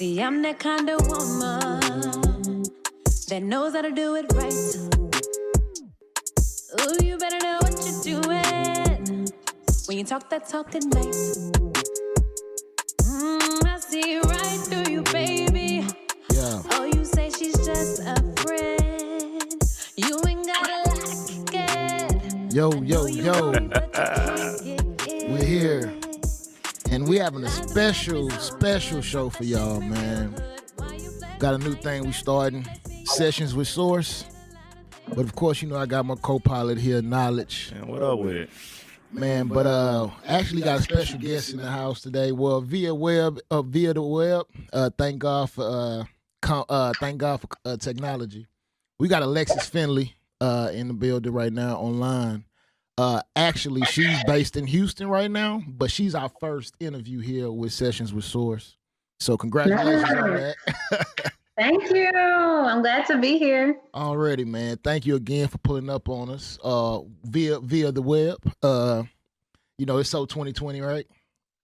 See, I'm that kind of woman that knows how to do it right. Ooh, you better know what you're doing when you talk that talk at night. I see right through you, baby. Yeah. Oh, you say she's just a friend. You ain't gotta like it. Yo. We're here. And we having a special show for y'all, man. Got a new thing we starting, Sessions with Source. But of course, you know I got my co-pilot here, Knowledge. Man, what up with it? Man, but actually got a special guest in the house today. Well, via the web. Thank God for technology. We got Alexis Finley in the building right now online. Actually, she's based in Houston right now, but she's our first interview here with Sessions with Source. So congratulations on that. Thank you. I'm glad to be here. Already, man. Thank you again for pulling up on us via the web. You know, it's so 2020, right?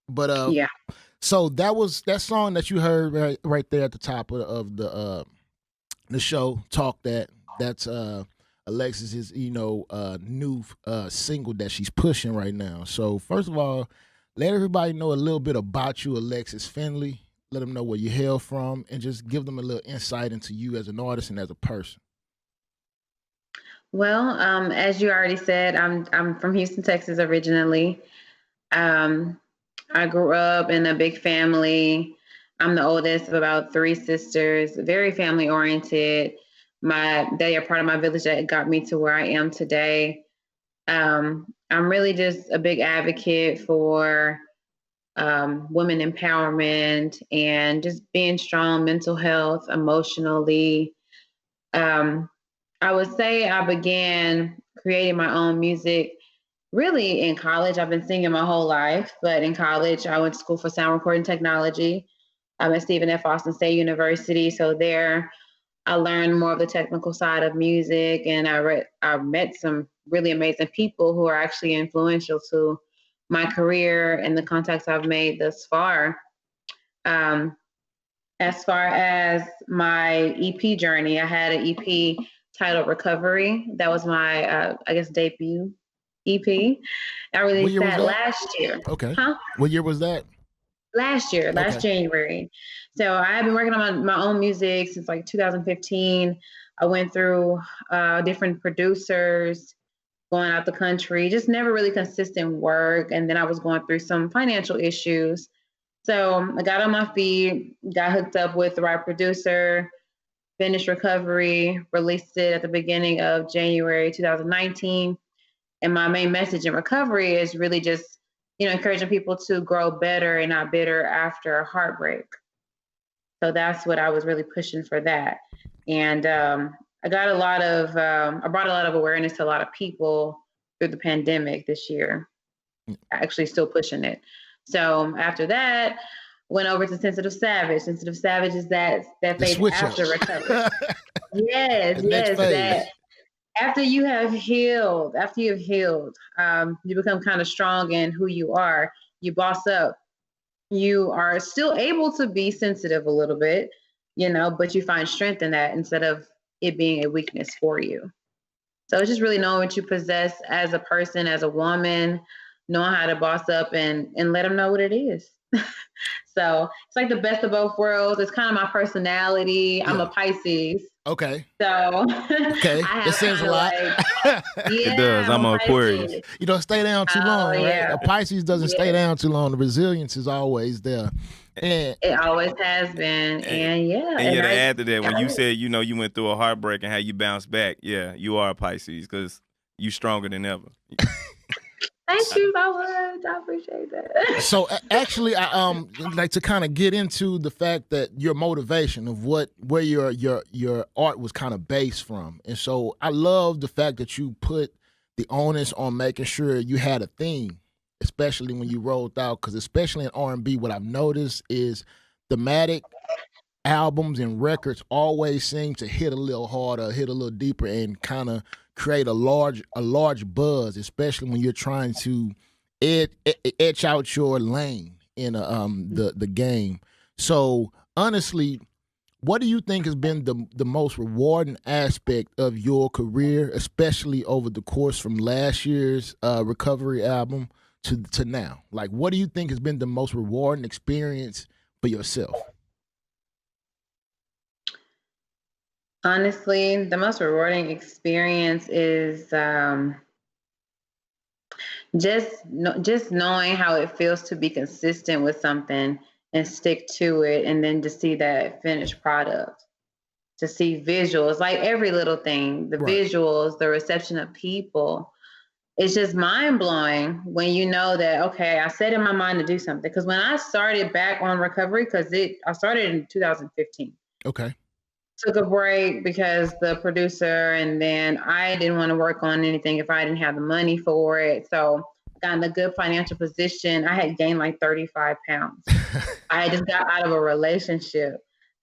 But yeah. So that song that you heard right there at the top of the show, Talk That. That's Alexis's, new single that she's pushing right now. So first of all, let everybody know a little bit about you, Alexis Finley. Let them know where you hail from, and just give them a little insight into you as an artist and as a person. Well, as you already said, I'm from Houston, Texas originally. I grew up in a big family. I'm the oldest of about 3 sisters, very family oriented. They are part of my village that got me to where I am today. I'm really just a big advocate for women empowerment and just being strong, mental health, emotionally. I would say I began creating my own music really in college. I've been singing my whole life, but in college, I went to school for sound recording technology. I'm at Stephen F. Austin State University. So there, I learned more of the technical side of music, and I met some really amazing people who are actually influential to my career and the contacts I've made thus far. As far as my EP journey, I had an EP titled Recovery. That was my, debut EP. I released that last year. Okay. Huh? What year was that? Last January. So I've been working on my own music since like 2015. I went through different producers, going out the country, just never really consistent work. And then I was going through some financial issues. So I got on my feet, got hooked up with the right producer, finished Recovery, released it at the beginning of January 2019. And my main message in Recovery is really just, encouraging people to grow better and not bitter after a heartbreak. So that's what I was really pushing for that. And I brought a lot of awareness to a lot of people through the pandemic this year, actually still pushing it. So after that, went over to Sensitive Savage. Sensitive Savage is that phase after Recovery. yes, that after you have healed, you become kind of strong in who you are. You boss up. You are still able to be sensitive a little bit, but you find strength in that instead of it being a weakness for you. So it's just really knowing what you possess as a person, as a woman, knowing how to boss up and let them know what it is. So it's like the best of both worlds. It's kind of my personality. Yeah. I'm a Pisces. Okay. So okay, it says a lot. It does. I'm an Aquarius. You don't stay down too long, right? Yeah. A Pisces doesn't stay down too long. The resilience is always there. And it always has been. And to add to that, when you said, you went through a heartbreak and how you bounced back, yeah, you are a Pisces because you stronger than ever. Thank you so much. I appreciate that. So actually, I like to kind of get into the fact that your motivation of where your art was kind of based from, and so I love the fact that you put the onus on making sure you had a theme, especially when you rolled out. Because especially in R&B, what I've noticed is thematic albums and records always seem to hit a little harder, hit a little deeper, and kind of create a large buzz, especially when you're trying to etch out your lane in the game. So honestly, what do you think has been the most rewarding aspect of your career, especially over the course from last year's recovery album to now? Like, what do you think has been the most rewarding experience for yourself? Honestly, the most rewarding experience is just knowing how it feels to be consistent with something and stick to it, and then to see that finished product, to see visuals, like every little thing, the Right. visuals, the reception of people. It's just mind blowing when you know that, okay, I set in my mind to do something. Because when I started back on recovery, I started in 2015. Okay. Took a break because the producer, and then I didn't want to work on anything if I didn't have the money for it. So got in a good financial position. I had gained like 35 pounds. I just got out of a relationship.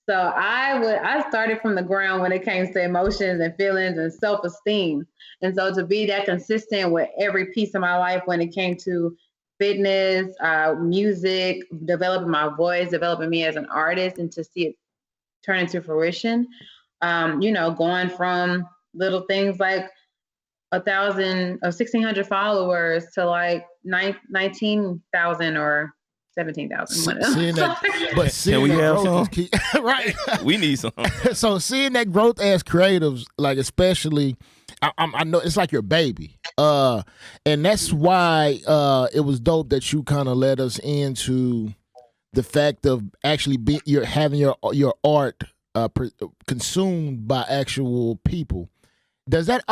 So I started from the ground when it came to emotions and feelings and self-esteem. And so to be that consistent with every piece of my life when it came to fitness, music, developing my voice, developing me as an artist, and to see it turn into fruition. Going from little things like 1,600 followers to like 19,000 or 17,000. Seeing that, but Can seeing we that have growth some? is key. Right. We need some. So seeing that growth as creatives, like especially, I know it's like your baby, and that's why it was dope that you kind of led us into the fact of actually you're having your art consumed by actual people. Does that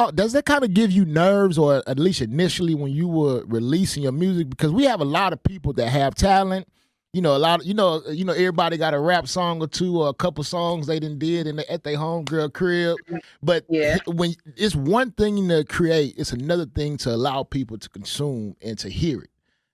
kind of give you nerves, or at least initially when you were releasing your music? Because we have a lot of people that have talent. A lot of, everybody got a rap song or two or a couple songs they done did at their homegirl crib. But Yeah. when it's one thing to create, it's another thing to allow people to consume and to hear it.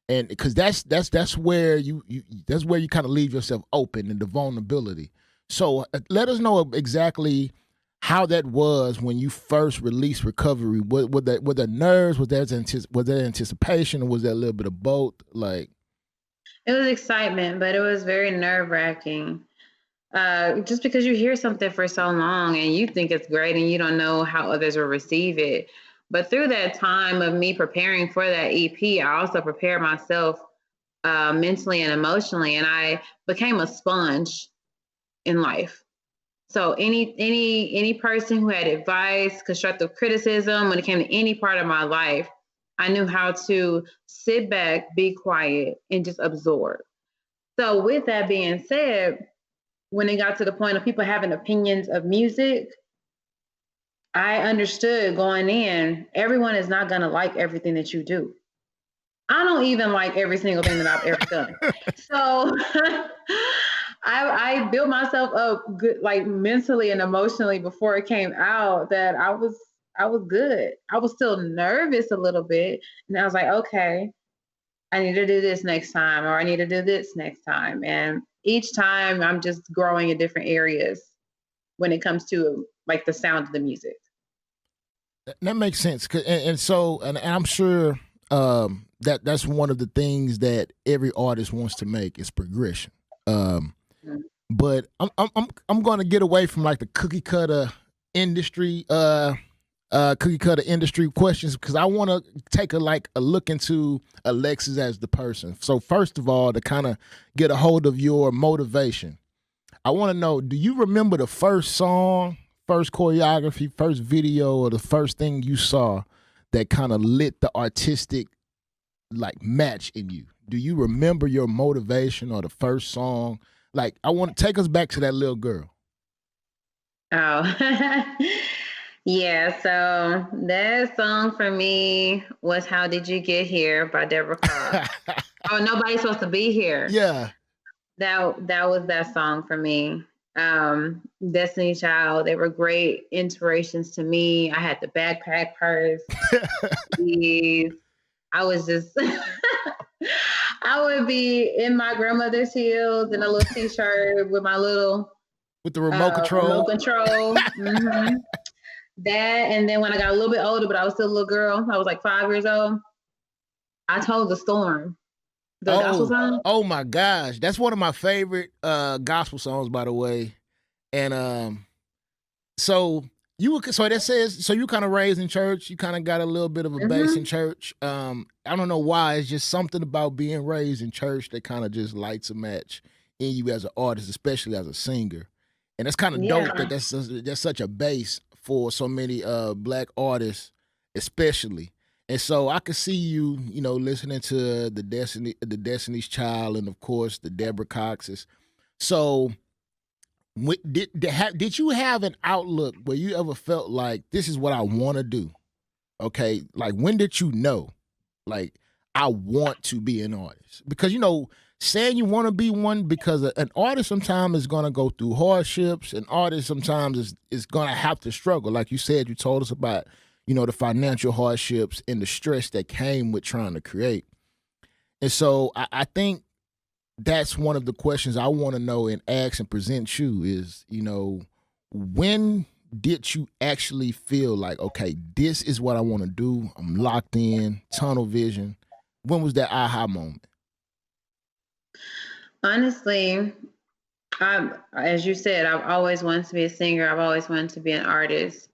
And because that's where you that's where you kind of leave yourself open and the vulnerability. So let us know exactly how that was when you first released Recovery. Were there nerves? Was there anticipation, or was there a little bit of both? Like, It was excitement, but it was very nerve wracking. Just because you hear something for so long and you think it's great and you don't know how others will receive it. But through that time of me preparing for that EP, I also prepared myself mentally and emotionally, and I became a sponge in life. So any person who had advice, constructive criticism when it came to any part of my life, I knew how to sit back, be quiet, and just absorb. So with that being said, when it got to the point of people having opinions of music, I understood going in, everyone is not going to like everything that you do. I don't even like every single thing that I've ever done. So I built myself up good, like mentally and emotionally before it came out, that I was good. I was still nervous a little bit. And I was like, okay, I need to do this next time, or I need to do this next time. And each time I'm just growing in different areas when it comes to like the sound of the music. that makes sense. And I'm sure that's one of the things that every artist wants to make is progression. But I'm going to get away from like the cookie cutter industry questions, because I want to take a look into Alexis as the person. So first of all, to kind of get a hold of your motivation, I want to know, do you remember the first song, first choreography, first video, or the first thing you saw that kind of lit the artistic like match in you? Do you remember your motivation or the first song? Like, I want to take us back to that little girl. Oh, yeah. So that song for me was "How Did You Get Here" by Deborah Carr. Oh, Nobody's Supposed to Be Here. Yeah. That was that song for me. Destiny Child, they were great inspirations to me. I had the backpack purse. I was just I would be in my grandmother's heels and a little t-shirt with my little with the remote control. Mm-hmm. That, and then when I got a little bit older, but I was still a little girl, I was like 5 years old, I told the storm. The gospel song? Oh my gosh, that's one of my favorite gospel songs, by the way. And so that says so you kind of raised in church. You kind of got a little bit of a base in church. I don't know why. It's just something about being raised in church that kind of just lights a match in you as an artist, especially as a singer. And that's kind of dope that that's such a base for so many black artists, especially. And so I could see you, you know, listening to the Destiny's Child, and of course the Deborah Coxes. So, did you have an outlook where you ever felt like this is what I want to do? Okay, like when did you know, like I want to be an artist? Because you know, saying you want to be one, because an artist sometimes is going to go through hardships. An artist sometimes is going to have to struggle. Like you said, you told us about, you know, the financial hardships and the stress that came with trying to create. And so I think that's one of the questions I want to know and ask and present you is, you know, when did you actually feel like, okay, this is what I want to do? I'm locked in, tunnel vision. When was that aha moment? Honestly, as you said, I've always wanted to be a singer. I've always wanted to be an artist.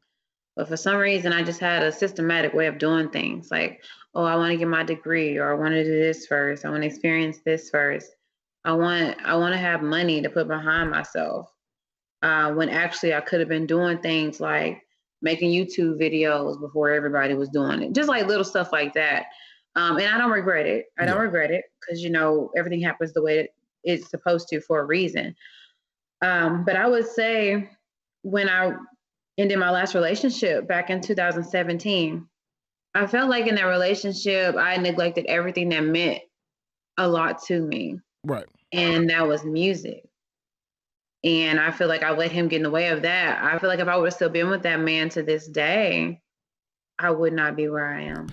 But for some reason, I just had a systematic way of doing things. Like, oh, I want to get my degree, or I want to do this first. I want to experience this first. I want to have money to put behind myself. When actually I could have been doing things like making YouTube videos before everybody was doing it. Just like little stuff like that. And I don't regret it. I don't regret it because, you know, everything happens the way it's supposed to for a reason. But I would say when I ended my last relationship back in 2017, I felt like in that relationship, I neglected everything that meant a lot to me. Right. And that was music. And I feel like I let him get in the way of that. I feel like if I would have still been with that man to this day, I would not be where I am.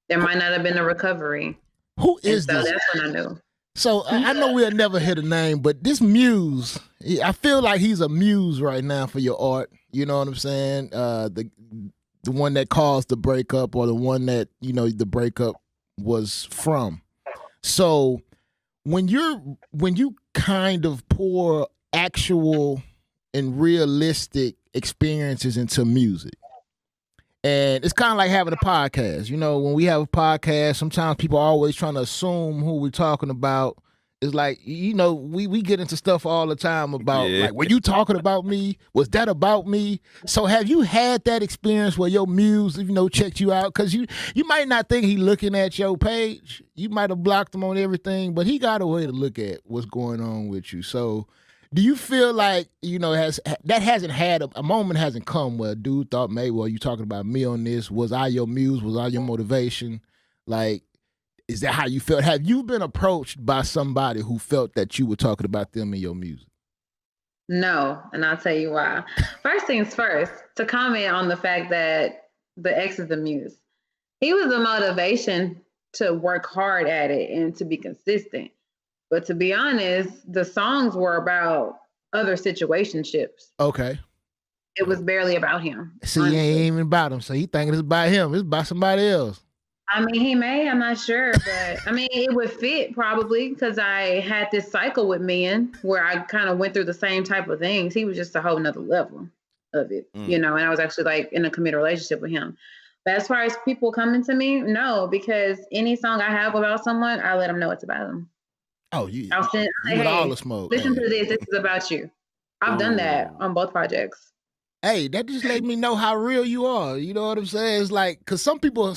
There might not have been a recovery. Who is this? That's when I knew. So I know we'll never hit a name, but this Muse, I feel like he's a muse right now for your art. You know what I'm saying? The one that caused the breakup, or the one that, you know, the breakup was from. So when you kind of pour actual and realistic experiences into music, and it's kind of like having a podcast. You know, when we have a podcast, sometimes people are always trying to assume who we're talking about. It's like, you know, we get into stuff all the time about, like, were you talking about me? Was that about me? So have you had that experience where your muse, you know, checked you out? Because you might not think he looking at your page. You might have blocked him on everything, but he got a way to look at what's going on with you. So do you feel like, you know, a moment hasn't come where a dude thought, maybe, well, you talking about me on this? Was I your muse? Was I your motivation? Like, is that how you felt? Have you been approached by somebody who felt that you were talking about them in your music? No, and I'll tell you why. First things first, to comment on the fact that the ex is the muse. He was the motivation to work hard at it and to be consistent. But to be honest, the songs were about other situationships. Okay. It was barely about him. See, it ain't even about him. So he thinking it's about him. It's about somebody else. I mean, he may, I'm not sure, but I mean, it would fit probably because I had this cycle with men where I kind of went through the same type of things. He was just a whole nother level of it, you know, and I was actually like in a committed relationship with him. But as far as people coming to me, no, because any song I have about someone, I let them know it's about them. Oh, you with all the smoke. Listen to this. This is about you. I've done that on both projects. Hey, that just let me know how real you are. You know what I'm saying? It's like, because some people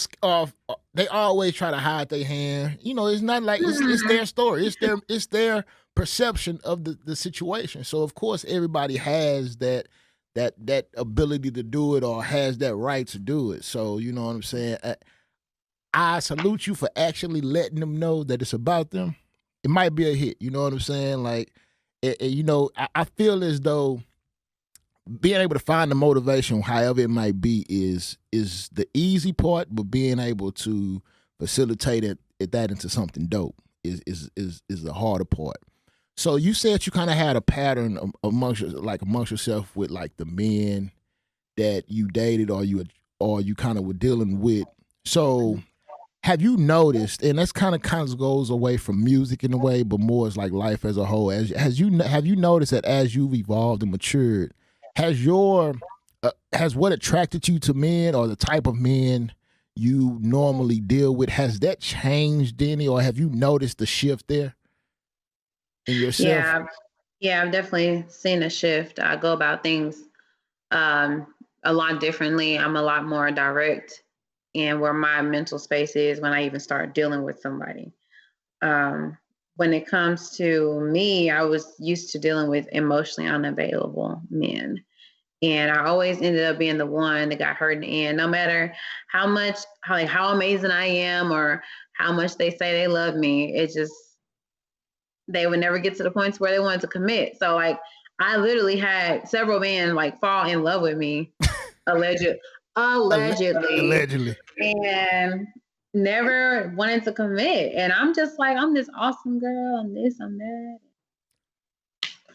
they always try to hide their hand. You know, it's not like it's their story. It's their perception of the situation. So of course everybody has that ability to do it, or has that right to do it. So you know what I'm saying? I salute you for actually letting them know that it's about them. It might be a hit. You know what I'm saying? Like, you know, I feel as though being able to find the motivation, however it might be, is the easy part, but being able to facilitate that into something dope is the harder part. So you said you kind of had a pattern amongst yourself with like the men that you dated or you kind of were dealing with. So have you noticed, and that's kind of goes away from music in a way, but more is like life as a whole. Have you noticed that as you've evolved and matured, has what attracted you to men or the type of men you normally deal with, has that changed any, or have you noticed the shift there in yourself? Yeah, I've definitely seen a shift. I go about things a lot differently. I'm a lot more direct in where my mental space is when I even start dealing with somebody. When it comes to me, I was used to dealing with emotionally unavailable men. And I always ended up being the one that got hurt in the end. No matter how amazing I am or how much they say they love me, it just, they would never get to the points where they wanted to commit. So like, I literally had several men like fall in love with me, allegedly, Allegedly. and never wanted to commit. And I'm just like, I'm this awesome girl. I'm this, I'm that.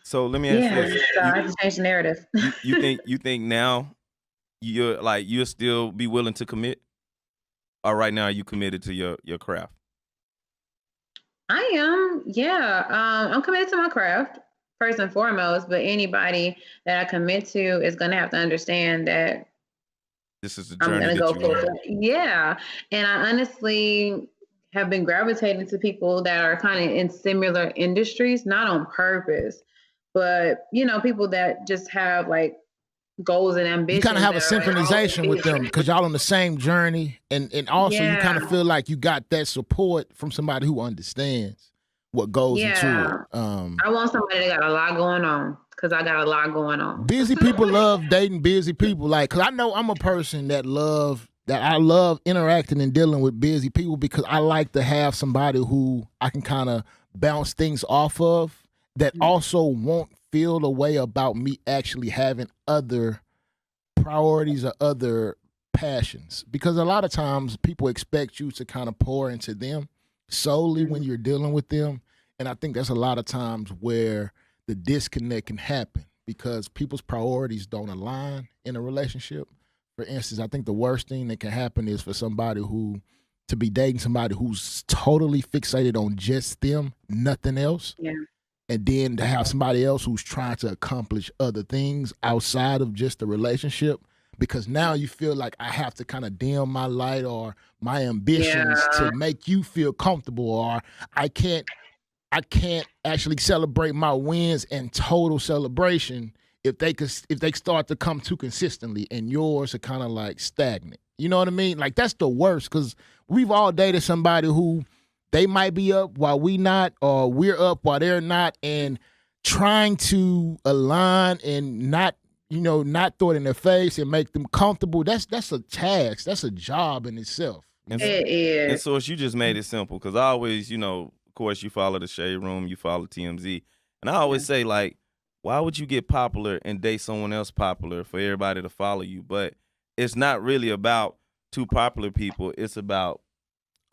So let me ask you this. So I have to change the narrative. You think now you'll still be willing to commit? Or right now are you committed to your craft? I am, yeah. I'm committed to my craft first and foremost, but anybody that I commit to is gonna have to understand that this is the I'm journey gonna that go you for want. it. Yeah. And I honestly have been gravitating to people that are kind of in similar industries, not on purpose, but people that just have like goals and ambitions. You kind of have a that are like synchronization with them because y'all on the same journey, and also you kind of feel like you got that support from somebody who understands what goes into it. I want somebody that got a lot going on because I got a lot going on. Busy people love dating busy people, like, because I know I'm a person that I love interacting and dealing with busy people because I like to have somebody who I can kind of bounce things off of that also won't feel the way about me actually having other priorities or other passions. Because a lot of times people expect you to kind of pour into them solely when you're dealing with them. And I think that's a lot of times where the disconnect can happen because people's priorities don't align in a relationship. For instance, I think the worst thing that can happen is for somebody to be dating somebody who's totally fixated on just them, nothing else. Yeah. And then to have somebody else who's trying to accomplish other things outside of just the relationship, because now you feel like I have to kind of dim my light or my ambitions to make you feel comfortable, or I can't actually celebrate my wins in total celebration if they start to come too consistently and yours are kind of like stagnant. You know what I mean? Like that's the worst, because we've all dated somebody who they might be up while we not, or we're up while they're not, and trying to align and not throw it in their face and make them comfortable. That's a task. That's a job in itself. It is. And so you just made it simple, because I always, of course, you follow the Shade Room, you follow TMZ, and I always say, like, why would you get popular and date someone else popular for everybody to follow you? But it's not really about two popular people. It's about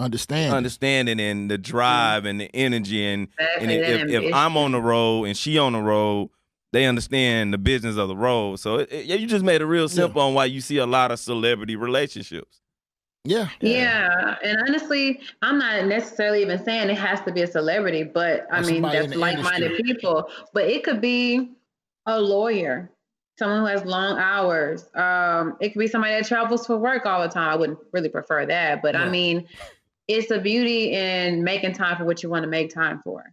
understanding and the drive and the energy, and if I'm on the road and she on the road, they understand the business of the road. So you just made it real simple on why you see a lot of celebrity relationships. Yeah. And honestly, I'm not necessarily even saying it has to be a celebrity, but I mean that's like-minded people. But it could be a lawyer, someone who has long hours. It could be somebody that travels for work all the time. I wouldn't really prefer that, but I mean, it's the beauty in making time for what you want to make time for.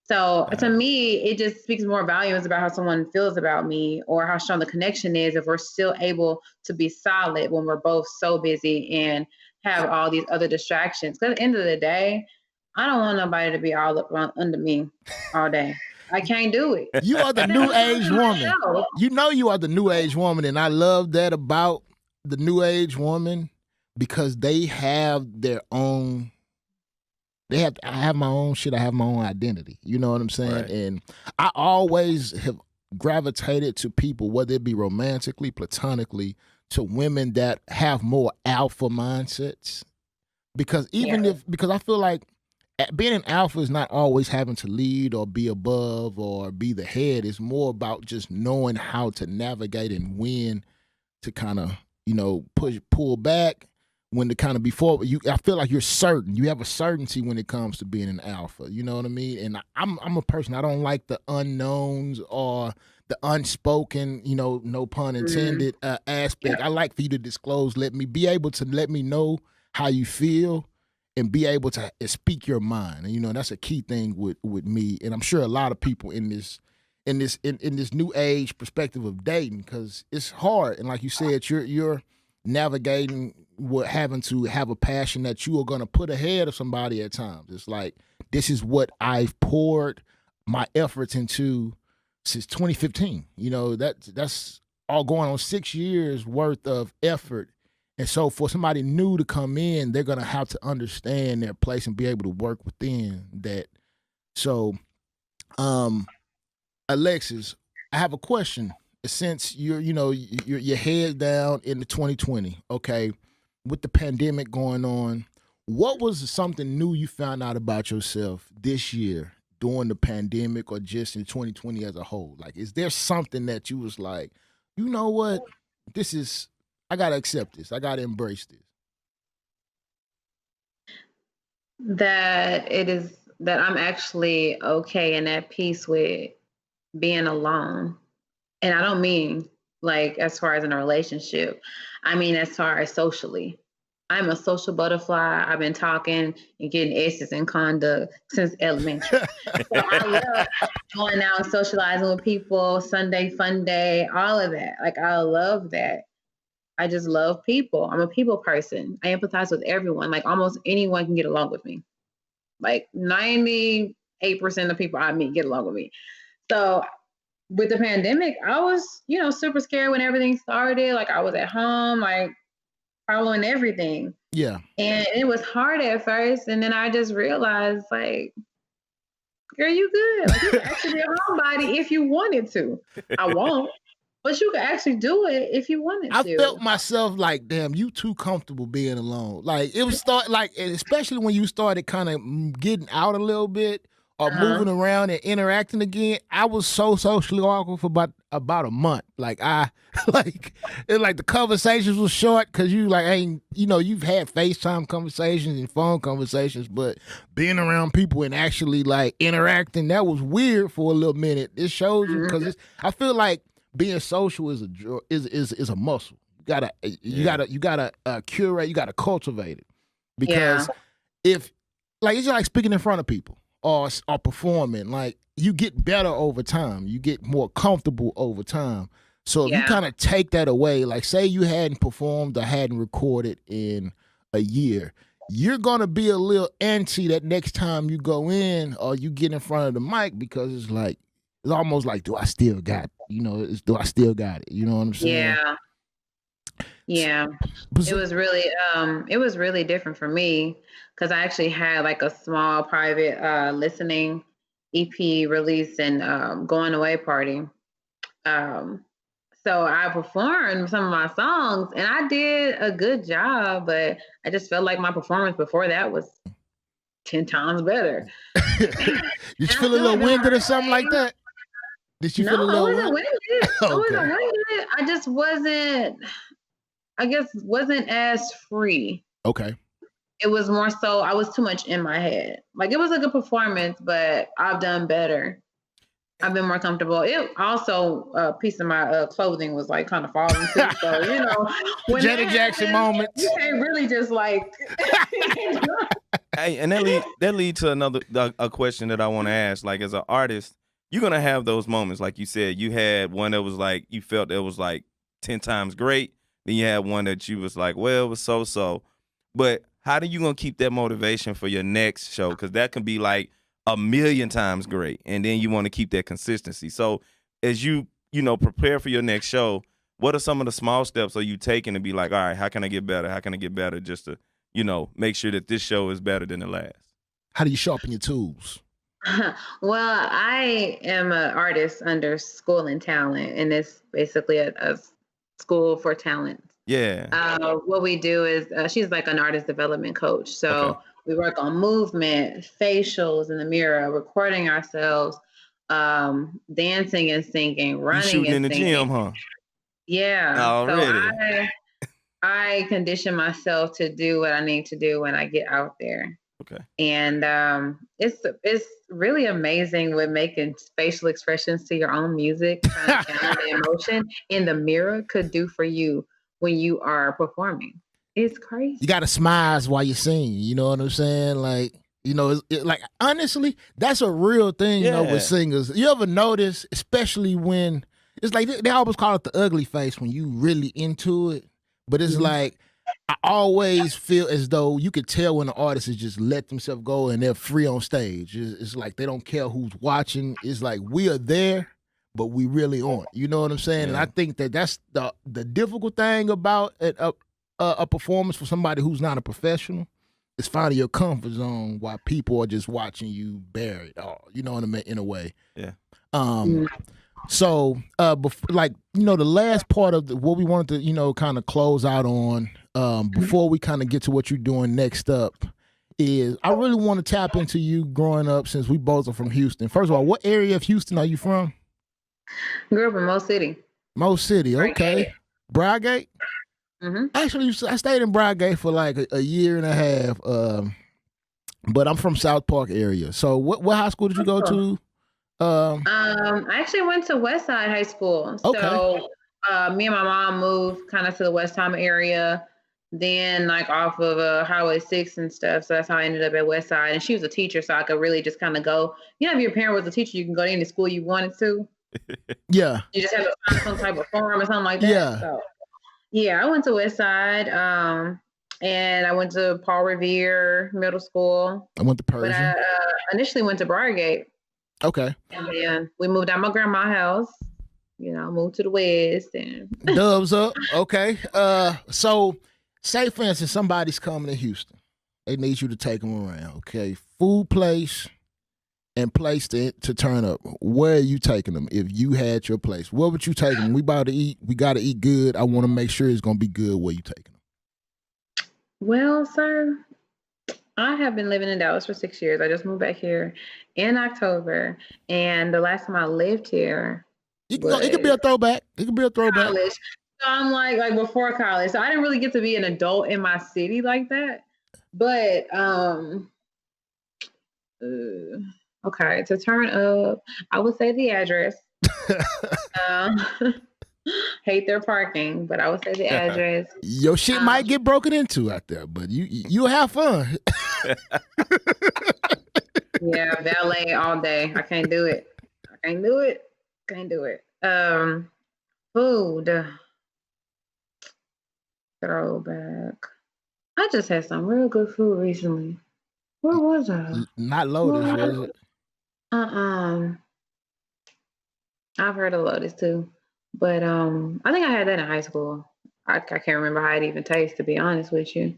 So to me, it just speaks more volumes about how someone feels about me or how strong the connection is if we're still able to be solid when we're both so busy and have all these other distractions. Because at the end of the day, I don't want nobody to be all up under me all day. I can't do it. You are the new age woman. You know you are the new age woman, and I love that about the new age woman, because they have their own. I have my own shit. I have my own identity. You know what I'm saying? Right. And I always have gravitated to people, whether it be romantically, platonically, to women that have more alpha mindsets. Because because I feel like being an alpha is not always having to lead or be above or be the head. It's more about just knowing how to navigate and when to kind of, pull back, when to kind of before I feel like you're certain. You have a certainty when it comes to being an alpha. You know what I mean? And I'm a person, I don't like the unknowns or the unspoken, no pun intended, aspect. I like for you to disclose, let me know how you feel and be able to speak your mind. And that's a key thing with me. And I'm sure a lot of people in this new age perspective of dating, because it's hard. And like you said, you're navigating having to have a passion that you are going to put ahead of somebody at times. It's like, this is what I've poured my efforts into since 2015. That's all going on 6 years worth of effort. And so for somebody new to come in, they're going to have to understand their place and be able to work within that. So, Alexis, I have a question. Since you're head down into 2020, okay, with the pandemic going on, what was something new you found out about yourself this year during the pandemic or just in 2020 as a whole? Like, is there something that you was like, you know what, I gotta accept this, I gotta embrace this? That I'm actually okay and at peace with being alone. And I don't mean like as far as in a relationship. I mean as far as socially. I'm a social butterfly. I've been talking and getting S's in conduct since elementary. So I love going out and socializing with people, Sunday fun day, all of that. Like, I love that. I just love people. I'm a people person. I empathize with everyone. Like, almost anyone can get along with me. Like 98% of people I meet get along with me. So with the pandemic, I was, super scared when everything started. Like, I was at home, like following everything. Yeah. And it was hard at first. And then I just realized, like, girl, you good. Like, you can actually be a homebody if you wanted to. I won't. But you can actually do it if you wanted to. I felt myself like, damn, you too comfortable being alone. Like, it was especially when you started kind of getting out a little bit or moving around and interacting again. I was so socially awkward for about a month. Like, the conversations were short because you you've had FaceTime conversations and phone conversations, but being around people and actually like interacting, that was weird for a little minute. It shows you, because I feel like being social is a muscle. You gotta curate. You gotta cultivate it, because if like it's just like speaking in front of people or performing. Like, you get better over time. You get more comfortable over time. So if you kind of take that away, like say you hadn't performed or hadn't recorded in a year, you're gonna be a little antsy that next time you go in or you get in front of the mic, because it's almost like, do I still got it? Do I still got it? You know what I'm saying? Yeah. It was really different for me, because I actually had like a small private listening EP release and going away party. So I performed some of my songs and I did a good job, but I just felt like my performance before that was 10 times better. Did you feel a little winded or something like that? Did you feel a little winded? I wasn't winded. I just wasn't as free. Okay. It was more so I was too much in my head. Like, it was a good performance, but I've done better. I've been more comfortable. It also, a piece of my clothing was like kind of falling too. So, when Janet Jackson moment. You can't really just like. Hey, and that lead to a question that I want to ask. Like, as an artist, you're gonna have those moments, like you said. You had one that was like you felt that was like 10 times great. Then you had one that you was like, well, it was so. But how do you gonna keep that motivation for your next show? Because that can be like 1,000,000 times great, and then you want to keep that consistency. So as you prepare for your next show, what are some of the small steps are you taking to be like, all right, how can I get better? How can I get better just to make sure that this show is better than the last? How do you sharpen your tools? Well, I am an artist under School and Talent, and it's basically a school for talent. Yeah. What we do is she's like an artist development coach. So we work on movement, facials in the mirror, recording ourselves, dancing and singing, running you shooting and in the singing. gym, huh? Yeah. Already. I condition myself to do what I need to do when I get out there. Okay. And it's really amazing what making facial expressions to your own music, kind of channel the emotion in the mirror could do for you when you are performing. It's crazy. You got to smile while you sing. You know what I'm saying? Like, you know, like honestly, that's a real thing. You know, with singers. You ever notice, especially when it's like they always call it the ugly face when you really into it, but it's like. I always feel as though you could tell when the artist is just let themselves go and they're free on stage. It's like they don't care who's watching. It's like we are there, but we really aren't. You know what I'm saying? And I think that's the difficult thing about a performance for somebody who's not a professional is finding your comfort zone while people are just watching you bear it all. You know what I mean? In a way. Yeah. So, like, you know, the last part of what we wanted to, you know, kind of close out on before we kind of get to what you're doing next up is I really want to tap into you growing up since we both are from Houston. First of all, what area of Houston are you from? Grew up in Mo City. Mo City, okay. Bradgate? Mm-hmm. Actually, I stayed in Bradgate for like a year and a half, but I'm from South Park area. So what high school did you go to? I actually went to West Side High School. Okay. So me and my mom moved kind of to the West Ham area, then like off of Highway 6 and stuff. So that's how I ended up at West Side. And she was a teacher, so I could really just kind of go. You know, if your parent was a teacher, you can go to any school you wanted to. Yeah. You just have to find some type of form or something like that. Yeah. So, yeah, I went to West Side. And I went to Paul Revere Middle School. I went to Persian. But I initially went to Briargate. Okay. And then we moved out my grandma's house, you know, moved to the West and Dubs up. Okay. So say for instance, somebody's coming to Houston. They need you to take them around. Okay. Food place and place to turn up. Where are you taking them? If you had your place, where would you take them? We about to eat. We got to eat good. I want to make sure it's going to be good. Where you taking them? Well, sir, I have been living in Dallas for 6 years. I just moved back here in October. And the last time I lived here, it could be a throwback. It could be a throwback. College. So I'm like before college. So I didn't really get to be an adult in my city like that. But okay, to turn up, I would say the address. Hate their parking, but I would say the address. Your shit might get broken into out there, but you'll have fun. Yeah, valet all day. I can't do it. Can't do it. Food. Throwback. I just had some real good food recently. Where was I? Not Lotus, was it? I've heard of Lotus too. But I think I had that in high school. I can't remember how it even tastes, to be honest with you.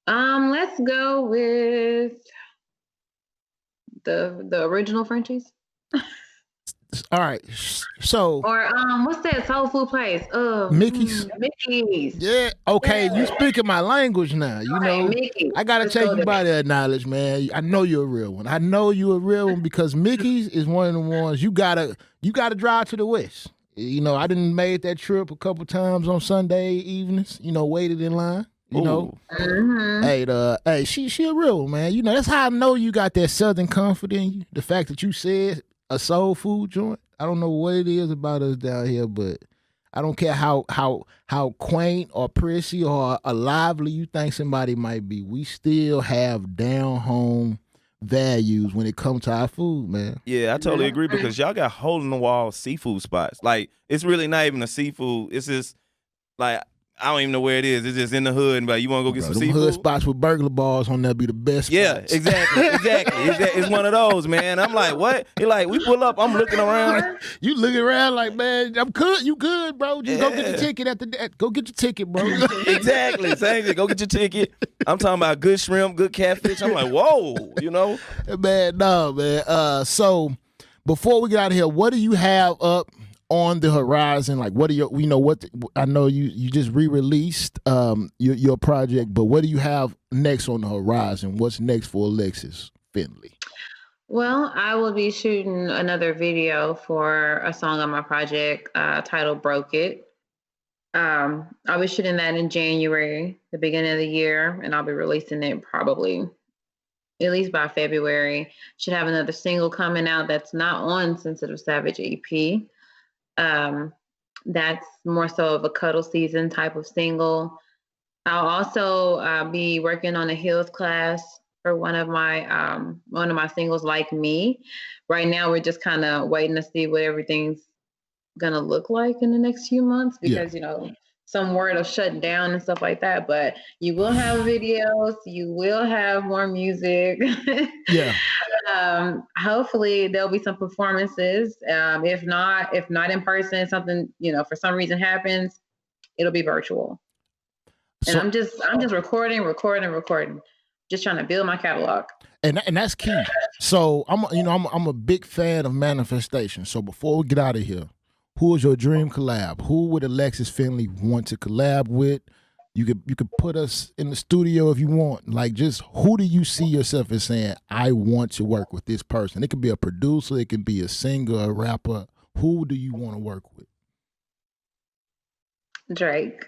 Let's go with the original Frenchies. All right. So or what's that soul food place? Mickey's. Mickey's. Yeah. Okay. Yeah. You speaking my language now. You know. Mickey's. I gotta take you by that knowledge, man. I know you're a real one. I know you're a real one because Mickey's is one of the ones you gotta drive to the West. You know, I didn't made that trip a couple times on Sunday evenings. You know, waited in line. You know, hey, she a real one, man. You know, that's how I know you got that Southern comfort in you. The fact that you said a soul food joint. I don't know what it is about us down here, but I don't care how quaint or prissy or lively you think somebody might be. We still have down home values when it comes to our food, man. Yeah, I totally agree because y'all got hole in the wall seafood spots. Like it's really not even a seafood. It's just like I don't even know where it is. It's just in the hood, but you want to go get some seafood. Hood spots with burglar bars on there be the best. Yeah, spots. exactly. It's one of those, man. I'm like, what? You're like, we pull up. I'm looking around. You looking around like, man, I'm good. You good, bro? Just go get the ticket go get your ticket, bro. Exactly. Same thing. Go get your ticket. I'm talking about good shrimp, good catfish. I'm like, whoa, you know, man. No, man. So before we get out of here, what do you have up on the horizon? Like, what are your, you know, what I know you just re-released your project, but what do you have next on the horizon? What's next for Alexis Finley? Well, I will be shooting another video for a song on my project titled "Broke It." I'll be shooting that in January, the beginning of the year, and I'll be releasing it probably at least by February. Should have another single coming out that's not on Sensitive Savage EP. That's more so of a cuddle season type of single. I'll also be working on a Hills class for one of my singles, Like Me. Right now, we're just kind of waiting to see what everything's gonna look like in the next few months because some word of shutting down and stuff like that. But you will have videos, you will have more music. Yeah. Hopefully there'll be some performances. If not in person, something for some reason happens, it'll be virtual. So, and I'm just recording, just trying to build my catalog. And that's key. So I'm a big fan of manifestation. So before we get out of here, who is your dream collab? Who would Alexis Finley want to collab with? You could put us in the studio if you want. Like, just who do you see yourself as saying, I want to work with this person? It could be a producer, it could be a singer, a rapper. Who do you want to work with? Drake.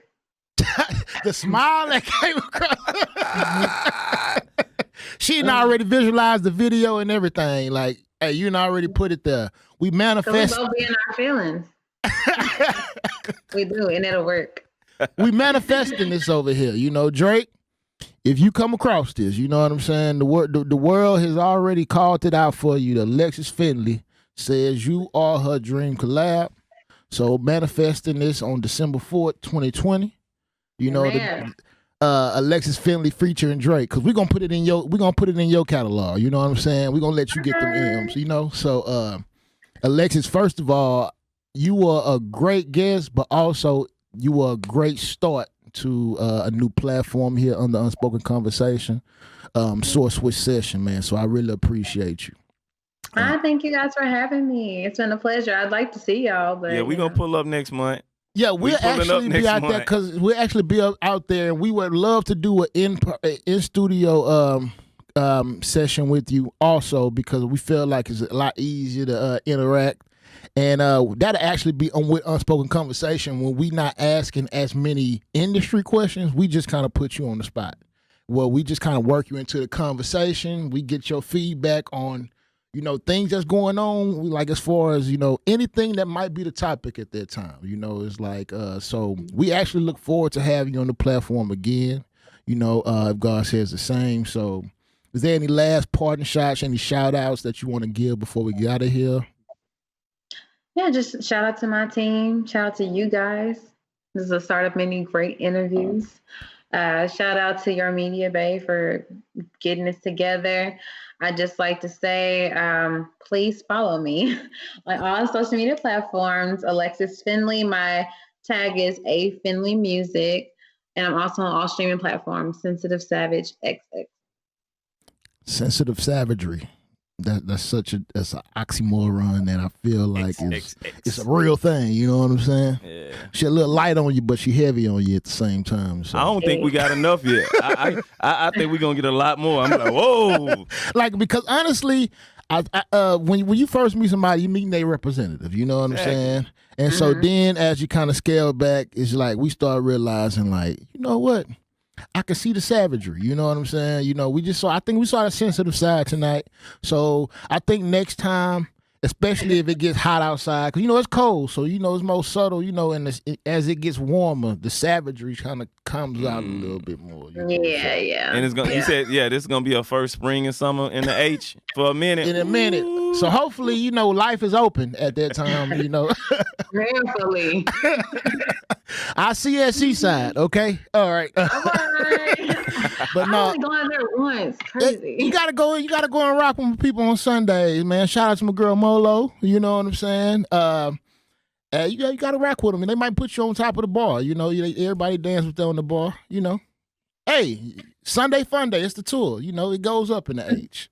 The smile that came across. She done already visualized the video and everything. Like, hey, you done already put it there. We manifest. We both be in our feelings. We do, and it'll work. We manifesting this over here. Drake, if you come across this, you know what I'm saying? The world has already called it out for you. Alexis Finley says you are her dream collab. So manifesting this on December 4th, 2020. Alexis Finley featuring Drake, because we're gonna put it in your catalog. You know what I'm saying? We're gonna let you get them M's, So Alexis, first of all, you were a great guest, but also you were a great start to a new platform here on the Unspoken Conversation, Source Switch Session, man. So I really appreciate you. I thank you guys for having me. It's been a pleasure. I'd like to see y'all, but we're gonna pull up next month. Yeah, we'll actually be out there because we'll actually be out there, and we would love to do an in studio session with you also, because we feel like it's a lot easier to interact, and that'll actually be on with Unspoken Conversation when we not asking as many industry questions. We just kind of put you on the spot. Well, we just kind of work you into the conversation. We get your feedback on things that's going on, like as far as, anything that might be the topic at that time. It's like, so we actually look forward to having you on the platform again, if God says the same. So is there any last parting shots, any shout outs that you want to give before we get out of here? Yeah, just shout out to my team. Shout out to you guys. This is the start of many great interviews. Shout out to your media bay for getting this together. I'd just like to say, please follow me on all social media platforms. Alexis Finley. My tag is A Finley Music, and I'm also on all streaming platforms. Sensitive Savage XX. Sensitive Savagery. That's an oxymoron that I feel like it's a real thing. You know what I'm saying? Yeah. She a little light on you, but she heavy on you at the same time. So. I don't think we got enough yet. I think we're gonna get a lot more. I'm like, whoa. Because honestly, when you first meet somebody, you meet their representative. You know what I'm saying? And so then as you kind of scale back, it's like we start realizing, like, you know what? I can see the savagery, you know what I'm saying? I think we saw the sensitive side tonight. So I think next time, especially if it gets hot outside, because, it's cold. So, it's more subtle, and as it gets warmer, the savagery kind of comes out a little bit more. Yeah. And you said, this is going to be a first spring and summer in the H for a minute. In a minute. So hopefully, life is open at that time, Prayerfully. I'll see you at Seaside, okay? All right. But no, I'm only going there once. Crazy. You gotta go and rock with people on Sundays, man. Shout out to my girl Molo. You know what I'm saying? You gotta rock with them, and they might put you on top of the bar. Everybody dance with them on the bar. Hey, Sunday Fun Day. It's the tour. It goes up in the H.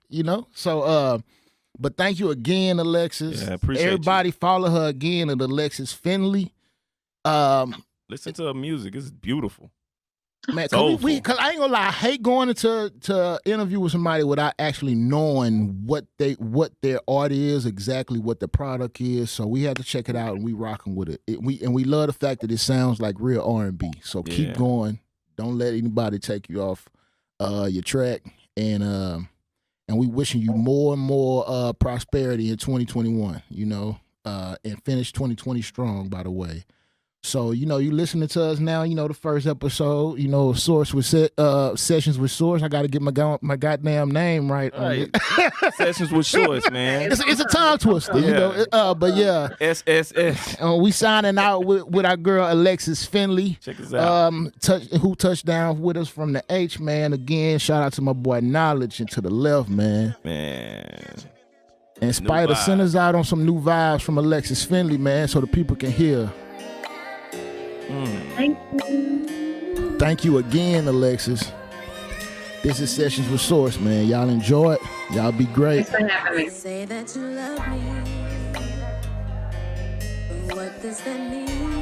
So. But thank you again, Alexis. Yeah, appreciate everybody. Follow her again at Alexis Finley. Listen to her music. It's beautiful. Man, Soulful. cause I ain't gonna lie, I hate going to interview with somebody without actually knowing what their art is, exactly what the product is. So we had to check it out, and we rocking with it. We love the fact that it sounds like real R&B. So keep going. Don't let anybody take you off your track, and we wishing you more and more prosperity in 2021. You know, and finish 2020 strong. By the way. So, you know, you listening to us now, you know, the first episode, you know, Source with Sessions with Source. I got to get my goddamn name right. Sessions with Source, man. It's a tongue twister, you know. But yeah. SSS. We signing out with our girl, Alexis Finley. Check us out. Who touched down with us from the H, man. Again, shout out to my boy Knowledge and to the left, man. Man. And Spider, send us out on some new vibes from Alexis Finley, man, so the people can hear. Thank you. Thank you again, Alexis. This is Sessions with Source, man. Y'all enjoy it. Y'all be great. Thanks for having me. Say that you love me. What does that mean?